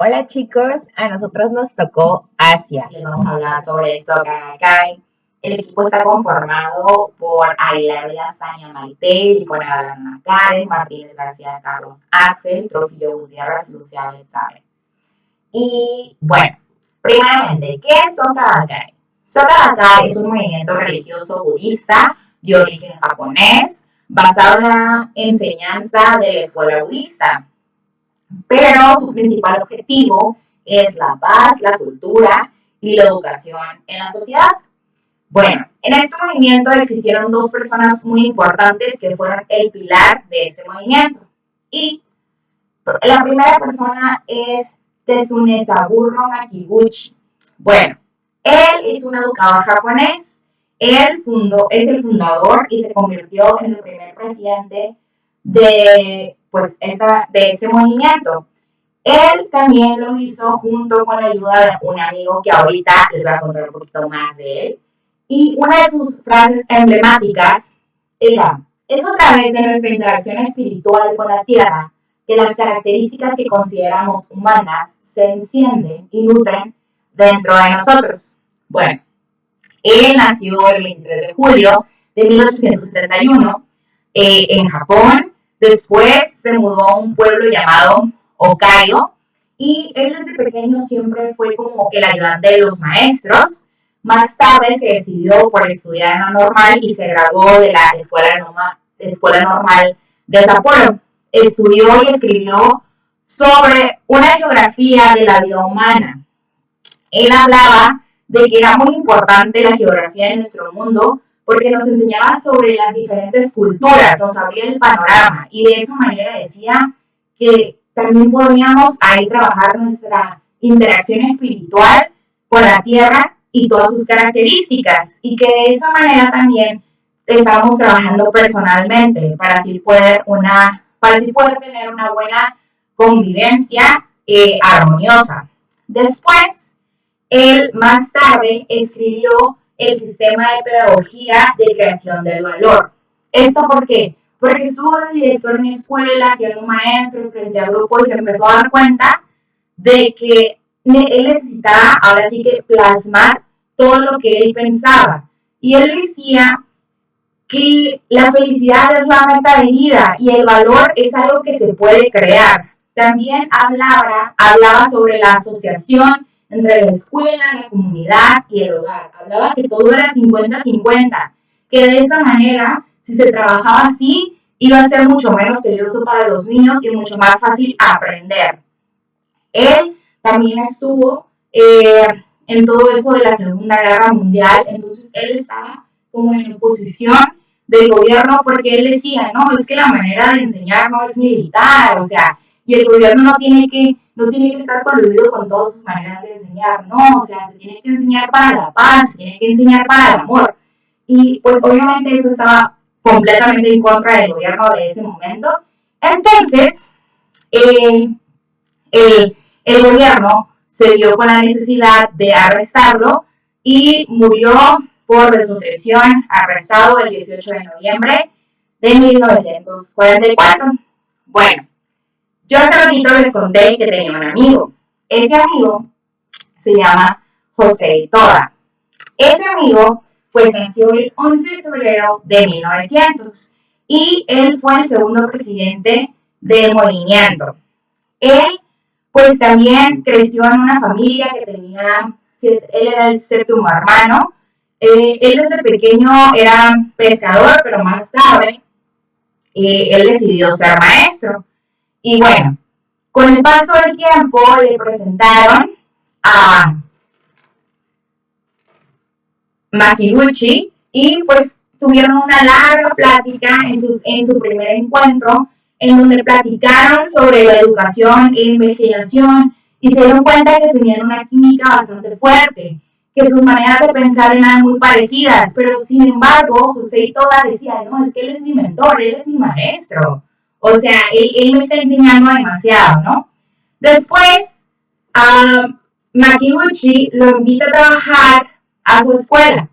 Hola chicos, a nosotros nos tocó Asia. Les vamos a hablar sobre Soka Gakkai. El equipo está conformado por Aguilar de Azaña Maite, Licona Galana Karen, Martínez García Carlos Axel, Trujillo Gutiérrez, Lucía Betsabe. Y bueno, primeramente, ¿qué es Soka Gakkai? Soka Gakkai es un movimiento religioso budista de origen japonés basado en la enseñanza de la escuela budista, pero su principal objetivo es la paz, la cultura y la educación en la sociedad. Bueno, en este movimiento existieron dos personas muy importantes que fueron el pilar de ese movimiento. Y la primera persona es Tsunezaburo Makiguchi. Bueno, él es un educador japonés. Es el fundador y se convirtió en el primer presidente de ese movimiento. Él también lo hizo junto con la ayuda de un amigo que ahorita les voy a contar un poquito más de él. Y una de sus frases emblemáticas era: es a través de nuestra interacción espiritual con la tierra que las características que consideramos humanas se encienden y nutren dentro de nosotros. Bueno, él nació el 23 de julio de 1871 en Japón. Después se mudó a un pueblo llamado Hokkaido, y él desde pequeño siempre fue como el ayudante de los maestros. Más tarde se decidió por estudiar en la normal y se graduó de la escuela normal de Sapporo. Estudió y escribió sobre una geografía de la vida humana. Él hablaba de que era muy importante la geografía de nuestro mundo porque nos enseñaba sobre las diferentes culturas, nos abría el panorama, y de esa manera decía que también podríamos ahí trabajar nuestra interacción espiritual con la tierra y todas sus características, y que de esa manera también estábamos trabajando personalmente para así poder tener una buena convivencia armoniosa. Después, él más tarde escribió el sistema de pedagogía de creación del valor. ¿Esto por qué? Porque estuvo de director en escuela, siendo maestro frente al grupo, y se empezó a dar cuenta de que él necesitaba ahora sí que plasmar todo lo que él pensaba. Y él decía que la felicidad es la meta de vida y el valor es algo que se puede crear. También hablaba sobre la asociación entre la escuela, la comunidad y el hogar. Hablaba que todo era 50-50, que de esa manera, si se trabajaba así, iba a ser mucho menos tedioso para los niños y mucho más fácil aprender. Él también estuvo en todo eso de la Segunda Guerra Mundial, entonces él estaba como en oposición del gobierno, porque él decía, no, es que la manera de enseñar no es militar, o sea, y el gobierno no tiene que estar coludido con todas sus maneras de enseñar, no, o sea, se tiene que enseñar para la paz, se tiene que enseñar para el amor. Y pues obviamente eso estaba completamente en contra del gobierno de ese momento. Entonces, el gobierno se vio con la necesidad de arrestarlo y murió por desnutrición, arrestado el 18 de noviembre de 1944. Bueno, yo hace ratito les conté que tenía un amigo. Ese amigo se llama José Toda. Ese amigo pues nació el 11 de febrero de 1900 y él fue el segundo presidente del movimiento. Él pues también creció en una familia que él era el séptimo hermano. Él desde pequeño era pescador, pero más tarde él decidió ser maestro. Y bueno, con el paso del tiempo le presentaron a Makiguchi y pues tuvieron una larga plática en su primer encuentro, en donde platicaron sobre la educación e investigación y se dieron cuenta que tenían una química bastante fuerte, que sus maneras de pensar eran muy parecidas, pero sin embargo José Toda decía, no, es que él es mi mentor, él es mi maestro, o sea, él me está enseñando demasiado, ¿no? Después, Makiguchi lo invita a trabajar a su escuela.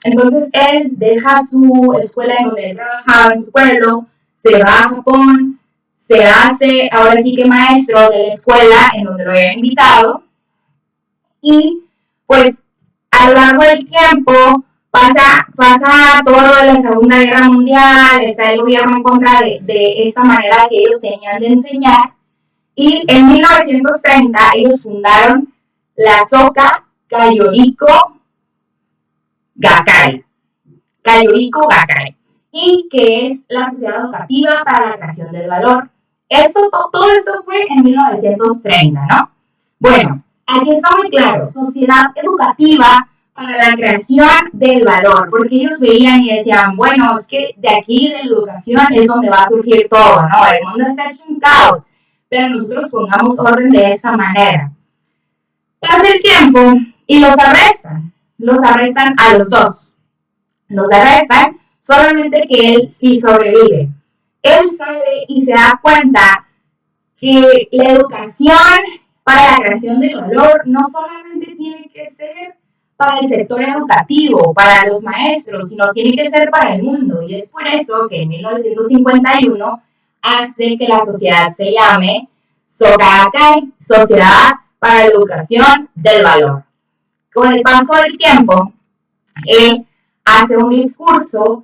Entonces él deja su escuela en donde él trabajaba en su pueblo, se va a Japón, se hace ahora sí que maestro de la escuela en donde lo habían invitado y pues a lo largo del tiempo pasa todo lo de la Segunda Guerra Mundial, está el gobierno en contra de esta manera que ellos tenían de enseñar y en 1930 ellos fundaron la Soka Kayorico Gakkai, Kayorico Gakkai, y que es la Sociedad Educativa para la Creación del Valor. Todo esto fue en 1930, ¿no? Bueno, aquí está muy claro, Sociedad Educativa para la Creación del Valor, porque ellos veían y decían, bueno, es que de aquí de la educación es donde va a surgir todo, ¿no? El mundo está hecho un caos, pero nosotros pongamos orden de esta manera. Pasa el tiempo y los arrestan a los dos, los arrestan, solamente que él sí sobrevive. Él sale y se da cuenta que la educación para la creación del valor no solamente tiene que ser para el sector educativo, para los maestros, sino tiene que ser para el mundo. Y es por eso que en 1951 hace que la sociedad se llame Soka Gakkai, Sociedad para la Educación del Valor. Con el paso del tiempo, él hace un discurso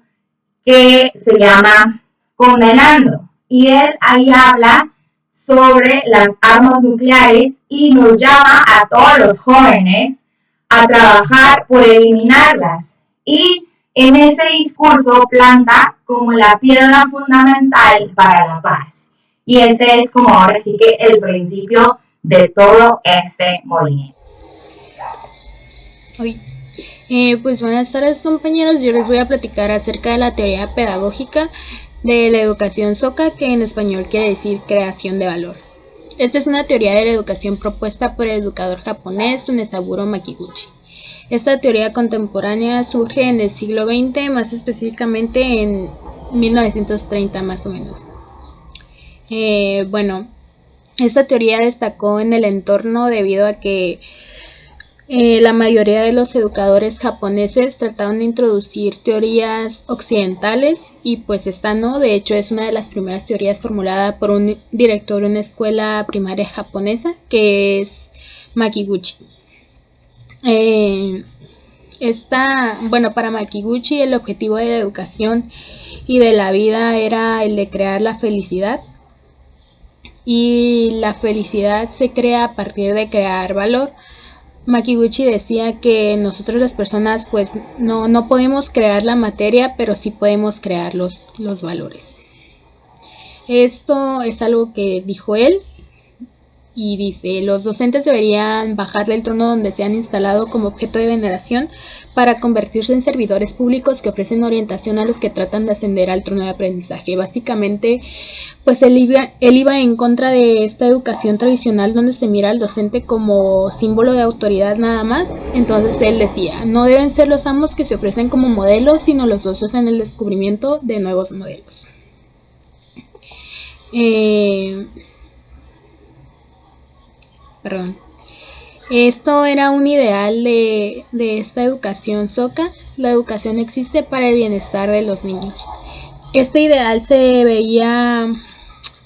que se llama Condenando. Y él ahí habla sobre las armas nucleares y nos llama a todos los jóvenes a trabajar por eliminarlas. Y en ese discurso planta como la piedra fundamental para la paz. Y ese es como ahora sí que el principio de todo ese movimiento. Pues buenas tardes compañeros, yo les voy a platicar acerca de la teoría pedagógica de la educación Soka, que en español quiere decir creación de valor. Esta es una teoría de la educación propuesta por el educador japonés Tsunesaburo Makiguchi. Esta teoría contemporánea surge en el siglo XX, más específicamente en 1930 más o menos. Esta teoría destacó en el entorno debido a que la mayoría de los educadores japoneses trataron de introducir teorías occidentales y pues esta no, de hecho es una de las primeras teorías formulada por un director de una escuela primaria japonesa que es Makiguchi. Para Makiguchi el objetivo de la educación y de la vida era el de crear la felicidad, y la felicidad se crea a partir de crear valor. Makiguchi decía que nosotros las personas pues no podemos crear la materia, pero sí podemos crear los valores. Esto es algo que dijo él y dice: los docentes deberían bajar del trono donde se han instalado como objeto de veneración para convertirse en servidores públicos que ofrecen orientación a los que tratan de ascender al trono de aprendizaje. Básicamente, pues él iba en contra de esta educación tradicional donde se mira al docente como símbolo de autoridad nada más. Entonces él decía, no deben ser los amos que se ofrecen como modelos, sino los socios en el descubrimiento de nuevos modelos. Esto era un ideal de esta educación Soka. La educación existe para el bienestar de los niños. Este ideal se veía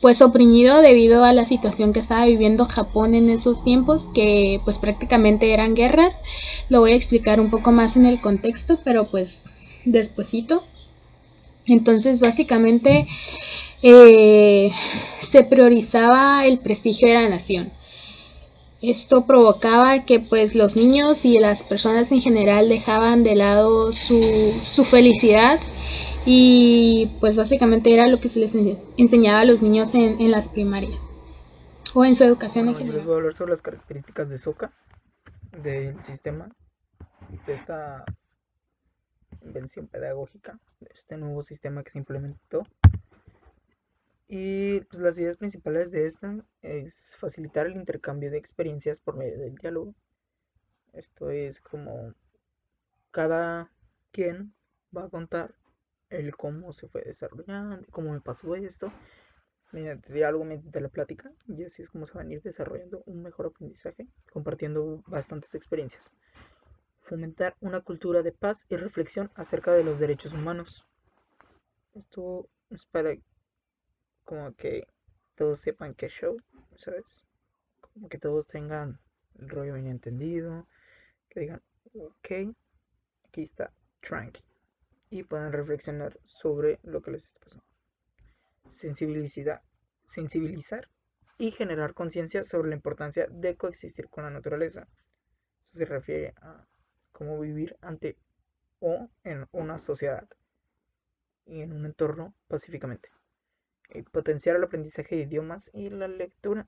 pues oprimido debido a la situación que estaba viviendo Japón en esos tiempos, que pues prácticamente eran guerras. Lo voy a explicar un poco más en el contexto, pero pues despuesito. Entonces básicamente se priorizaba el prestigio de la nación. Esto provocaba que pues los niños y las personas en general dejaban de lado su felicidad, y pues básicamente era lo que se les enseñaba a los niños en las primarias o en su educación en general. Les voy a hablar sobre las características de Soka, del sistema, de esta invención pedagógica, de este nuevo sistema que se implementó. Y pues las ideas principales de esta es facilitar el intercambio de experiencias por medio del diálogo. Esto es como cada quien va a contar el cómo se fue desarrollando, cómo me pasó esto, mediante diálogo, mediante la plática, y así es como se van a ir desarrollando un mejor aprendizaje, compartiendo bastantes experiencias. Fomentar una cultura de paz y reflexión acerca de los derechos humanos. Esto es para como que todos sepan qué show, ¿sabes? Como que todos tengan el rollo bien entendido, que digan, ok, aquí está, tranqui, y puedan reflexionar sobre lo que les está pasando. Sensibilizar y generar conciencia sobre la importancia de coexistir con la naturaleza. Eso se refiere a cómo vivir ante o en una sociedad y en un entorno pacíficamente. Potenciar el aprendizaje de idiomas y la lectura.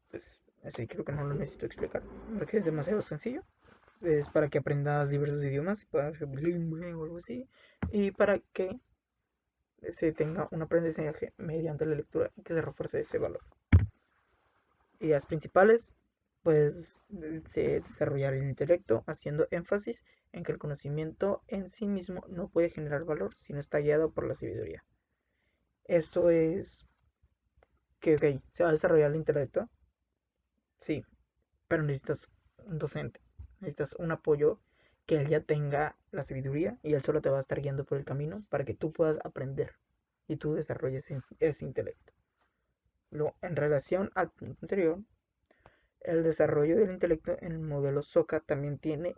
Pues así creo que no lo necesito explicar, porque es demasiado sencillo. Es para que aprendas diversos idiomas y puedas ser bilingüe o algo así. Y para que se tenga un aprendizaje mediante la lectura y que se refuerce ese valor. Ideas principales, pues se desarrollar el intelecto haciendo énfasis en que el conocimiento en sí mismo no puede generar valor si no está guiado por la sabiduría. Esto es que, ok, se va a desarrollar el intelecto, sí, pero necesitas un docente, necesitas un apoyo que él ya tenga la sabiduría y él solo te va a estar guiando por el camino para que tú puedas aprender y tú desarrolles ese intelecto. Luego, en relación al punto anterior, el desarrollo del intelecto en el modelo SOCA también tiene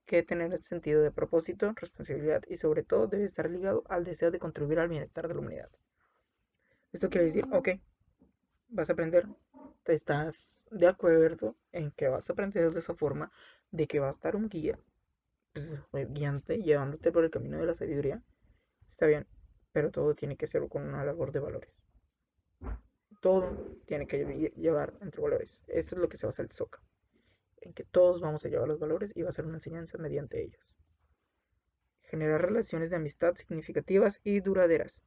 que tener el sentido de propósito, responsabilidad y sobre todo debe estar ligado al deseo de contribuir al bienestar de la humanidad. Esto quiere decir, ok, vas a aprender, te estás de acuerdo en que vas a aprender de esa forma, de que va a estar un guía, pues, guiándote, llevándote por el camino de la sabiduría, está bien, pero todo tiene que ser con una labor de valores. Todo tiene que llevar entre valores. Eso es lo que se basa el SOCA, en que todos vamos a llevar los valores y va a ser una enseñanza mediante ellos. Generar relaciones de amistad significativas y duraderas.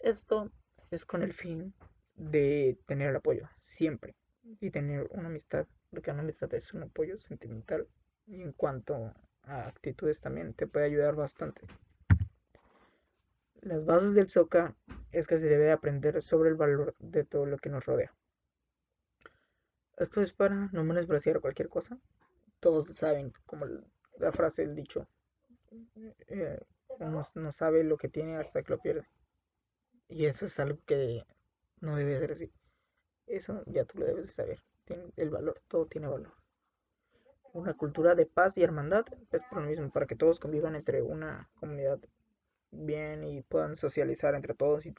Esto es con el fin de tener el apoyo siempre y tener una amistad, porque una amistad es un apoyo sentimental y en cuanto a actitudes también te puede ayudar bastante. Las bases del SOCA es que se debe aprender sobre el valor de todo lo que nos rodea. Esto es para no menospreciar cualquier cosa. Todos saben, como la frase, el dicho, uno no sabe lo que tiene hasta que lo pierde. Y eso es algo que no debe ser así. Eso ya tú lo debes de saber. Tiene el valor, todo tiene valor. Una cultura de paz y hermandad es por lo mismo, para que todos convivan entre una comunidad bien y puedan socializar entre todos y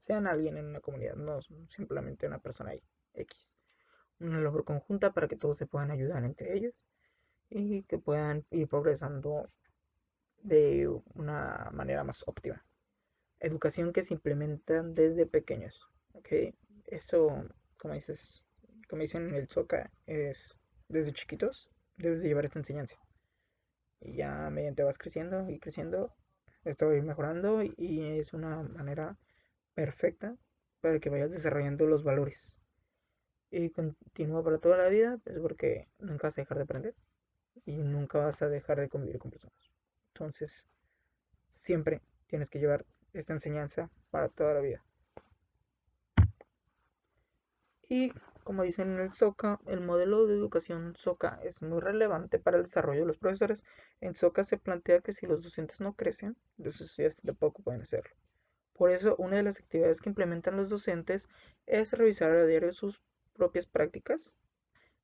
sean alguien en una comunidad, no simplemente una persona ahí, X. Una labor conjunta para que todos se puedan ayudar entre ellos y que puedan ir progresando de una manera más óptima. Educación que se implementa desde pequeños, ¿ok? Eso, como dicen en el SOCA, es desde chiquitos, debes de llevar esta enseñanza. Y ya mediante vas creciendo y creciendo, esto va a ir mejorando y es una manera perfecta para que vayas desarrollando los valores. Y continúa para toda la vida, pues porque nunca vas a dejar de aprender y nunca vas a dejar de convivir con personas. Entonces, siempre tienes que llevar esta enseñanza para toda la vida. Y como dicen en el SOCA, el modelo de educación SOCA es muy relevante para el desarrollo de los profesores. En SOCA se plantea que si los docentes no crecen, los estudiantes tampoco pueden hacerlo. Por eso, una de las actividades que implementan los docentes es revisar a diario sus propias prácticas.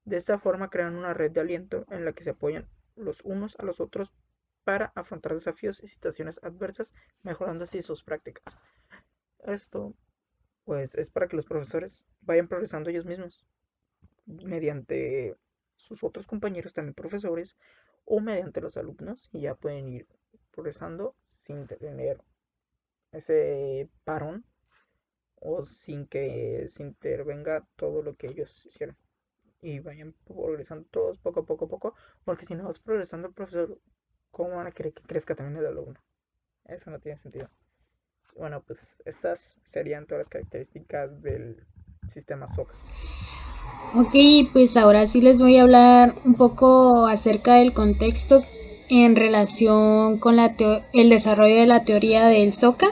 De esta forma crean una red de aliento en la que se apoyan los unos a los otros para afrontar desafíos y situaciones adversas, mejorando así sus prácticas. Esto, pues, es para que los profesores vayan progresando ellos mismos, mediante sus otros compañeros también profesores, o mediante los alumnos, y ya pueden ir progresando sin tener ese parón o sin que se intervenga todo lo que ellos hicieron. Y vayan progresando todos poco a poco, porque si no vas progresando el profesor, ¿cómo van a querer que crezca también el alumno? Eso no tiene sentido. Bueno, pues estas serían todas las características del sistema SOCA. Ok, pues ahora sí les voy a hablar un poco acerca del contexto en relación con el desarrollo de la teoría del SOCA.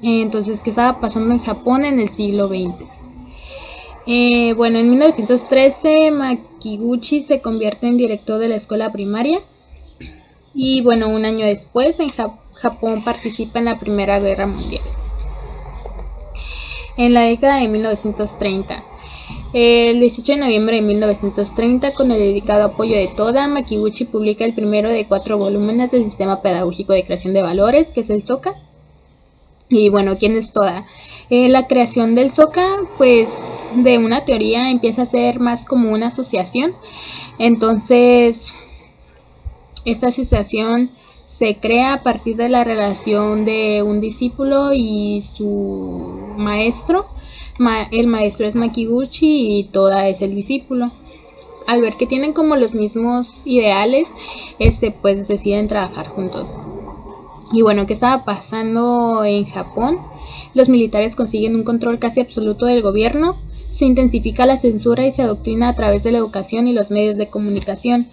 Entonces, ¿qué estaba pasando en Japón en el siglo XX? Bueno, en 1913 Makiguchi se convierte en director de la escuela primaria y bueno, un año después en Japón participa en la Primera Guerra Mundial. en la década de 1930. El 18 de noviembre de 1930, con el dedicado apoyo de Toda, Makiguchi publica el primero de 4 volúmenes del Sistema Pedagógico de Creación de Valores, que es el SOCA. Y bueno, ¿quién es Toda? La creación del SOCA, pues de una teoría empieza a ser más como una asociación. Entonces, esta asociación se crea a partir de la relación de un discípulo y su maestro. El maestro es Makiguchi y Toda es el discípulo. Al ver que tienen como los mismos ideales, pues deciden trabajar juntos. Y bueno, ¿qué estaba pasando en Japón? Los militares consiguen un control casi absoluto del gobierno, se intensifica la censura y se adoctrina a través de la educación y los medios de comunicación.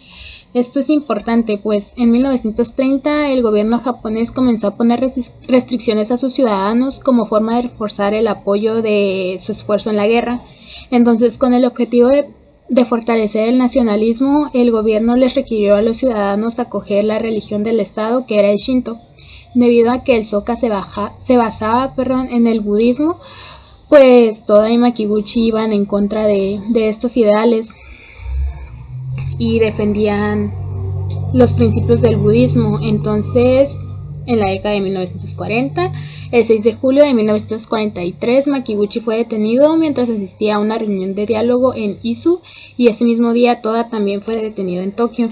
Esto es importante, pues en 1930 el gobierno japonés comenzó a poner restricciones a sus ciudadanos como forma de reforzar el apoyo de su esfuerzo en la guerra. Entonces, con el objetivo de fortalecer el nacionalismo, el gobierno les requirió a los ciudadanos acoger la religión del Estado, que era el Shinto. Debido a que el Soka se basaba en el budismo, pues Toda y Makiguchi iban en contra de estos ideales y defendían los principios del budismo. Entonces, en la década de 1940, el 6 de julio de 1943, Makiguchi fue detenido mientras asistía a una reunión de diálogo en Izu, y ese mismo día Toda también fue detenido en Tokio.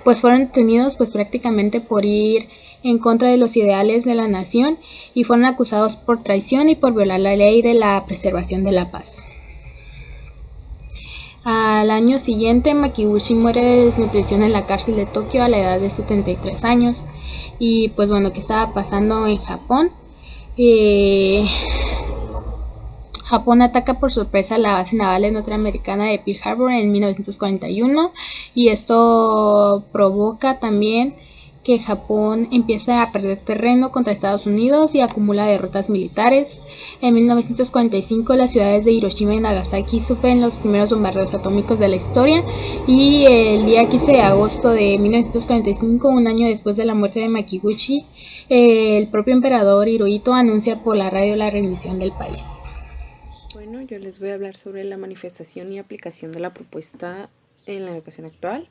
Pues fueron detenidos pues prácticamente por ir en contra de los ideales de la nación y fueron acusados por traición y por violar la ley de la preservación de la paz. Al año siguiente, Makiguchi muere de desnutrición en la cárcel de Tokio a la edad de 73 años. Y pues bueno, ¿qué estaba pasando en Japón? Japón ataca por sorpresa la base naval norteamericana de Pearl Harbor en 1941, y esto provoca también que Japón empiece a perder terreno contra Estados Unidos y acumula derrotas militares. En 1945 las ciudades de Hiroshima y Nagasaki sufren los primeros bombardeos atómicos de la historia, y el día 15 de agosto de 1945, un año después de la muerte de Makiguchi, el propio emperador Hirohito anuncia por la radio la rendición del país. Bueno, yo les voy a hablar sobre la manifestación y aplicación de la propuesta en la educación actual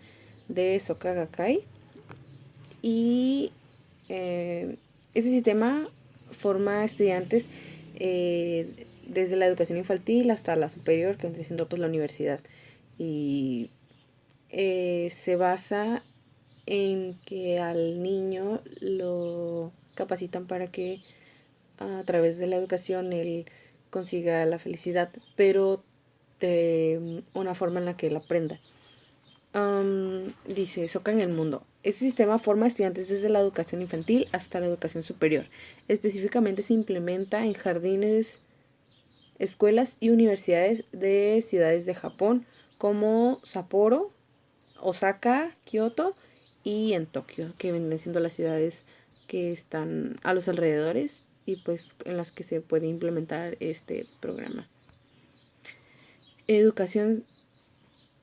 de Soka Gakkai. Y este sistema forma estudiantes desde la educación infantil hasta la superior, que vendría siendo pues la universidad. Y se basa en que al niño lo capacitan para que a través de la educación él consiga la felicidad, pero de una forma en la que él aprenda. Dice Soka en el mundo. Este sistema forma estudiantes desde la educación infantil hasta la educación superior. Específicamente se implementa en jardines, escuelas y universidades de ciudades de Japón como Sapporo, Osaka, Kioto y en Tokio, que vienen siendo las ciudades que están a los alrededores y pues en las que se puede implementar este programa. Educación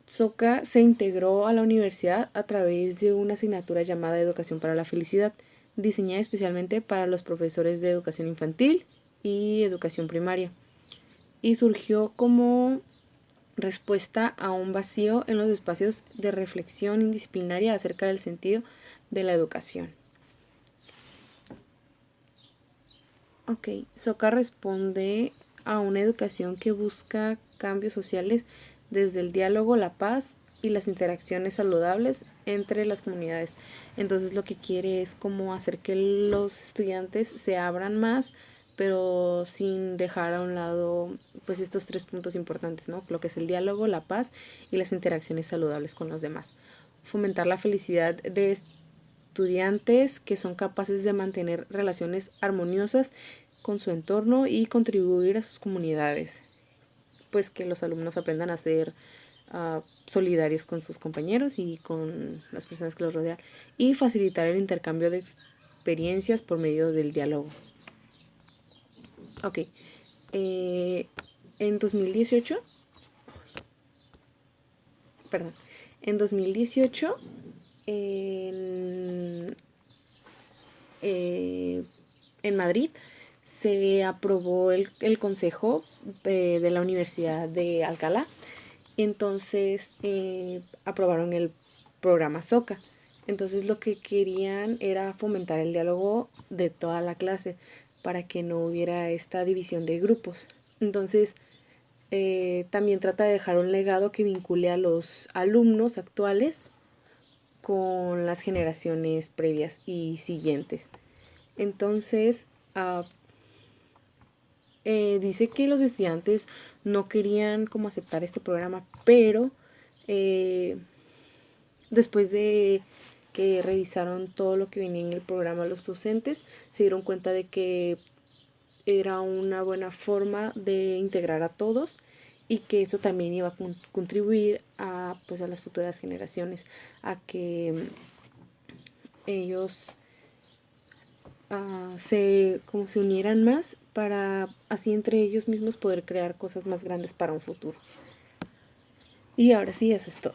Soka se integró a la universidad a través de una asignatura llamada Educación para la Felicidad, diseñada especialmente para los profesores de educación infantil y educación primaria, y surgió como respuesta a un vacío en los espacios de reflexión indisciplinaria acerca del sentido de la educación. Soka responde a una educación que busca cambios sociales desde el diálogo, la paz y las interacciones saludables entre las comunidades. Entonces lo que quiere es como hacer que los estudiantes se abran más, pero sin dejar a un lado pues estos 3 puntos importantes, ¿no? Lo que es el diálogo, la paz y las interacciones saludables con los demás. Fomentar la felicidad de estudiantes que son capaces de mantener relaciones armoniosas con su entorno y contribuir a sus comunidades. Pues que los alumnos aprendan a ser solidarios con sus compañeros y con las personas que los rodean, y facilitar el intercambio de experiencias por medio del diálogo. En 2018, en Madrid se aprobó el consejo de la Universidad de Alcalá. Entonces aprobaron el programa SOCA. Entonces lo que querían era fomentar el diálogo de toda la clase para que no hubiera esta división de grupos. Entonces también trata de dejar un legado que vincule a los alumnos actuales con las generaciones previas y siguientes. Entonces dice que los estudiantes no querían como aceptar este programa, pero después de que revisaron todo lo que venía en el programa, los docentes se dieron cuenta de que era una buena forma de integrar a todos y que eso también iba a contribuir a las futuras generaciones, a que ellos se unieran más para así entre ellos mismos poder crear cosas más grandes para un futuro. Y ahora sí, eso es todo.